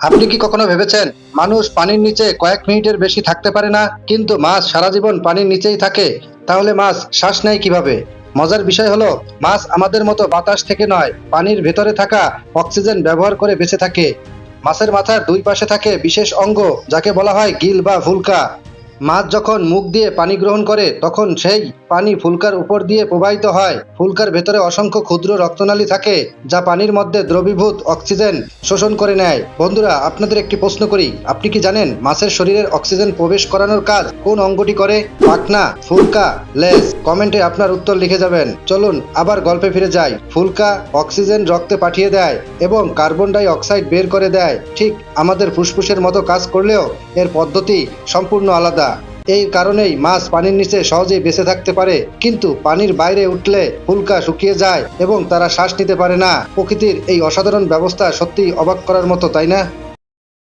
আপনি কি কখনো ভেবেছেন মানুষ পানির নিচে কয়েক মিনিটের বেশি থাকতে পারে না, কিন্তু মাছ সারা জীবন পানির নিচেই থাকে? তাহলে মাছ শ্বাস নেয় কিভাবে? মজার বিষয় হলো, মাছ আমাদের মতো বাতাস থেকে নয়, পানির ভেতরে থাকা অক্সিজেন ব্যবহার করে বেঁচে থাকে। মাছের মাথার দুই পাশে থাকে বিশেষ অঙ্গ, যাকে বলা হয় গিল বা ভুলকা। মাছ যখন মুখ দিয়ে পানি গ্রহণ করে, তখন সেই পানি ফুলকার উপর দিয়ে প্রবাহিত হয়। ফুলকার ভেতরে অসংখ্য ক্ষুদ্র রক্তনালী থাকে, যা পানির মধ্যে দ্রবীভূত অক্সিজেন শোষণ করে নেয়। বন্ধুরা, আপনাদের একটি প্রশ্ন করি, আপনি কি জানেন মাছের শরীরের অক্সিজেন প্রবেশ করানোর কাজ কোন অঙ্গটি করে? পাখনা, ফুলকা, লেজ? কমেন্টে আপনার উত্তর লিখে যাবেন। চলুন আবার গল্পে ফিরে যাই। ফুলকা অক্সিজেন রক্তে পাঠিয়ে দেয় এবং কার্বন ডাই অক্সাইড বের করে দেয়। ঠিক আমাদের ফুসফুসের মতো কাজ করলেও এর পদ্ধতি সম্পূর্ণ আলাদা। এই কারণেই মাছ পানির নিচে সহজেই বেঁচে থাকতে পারে, কিন্তু পানির বাইরে উঠলে ফুলকা শুকিয়ে যায় এবং তারা শ্বাস নিতে পারে না। প্রকৃতির এই অসাধারণ ব্যবস্থা সত্যিই অবাক করার মতো, তাই না?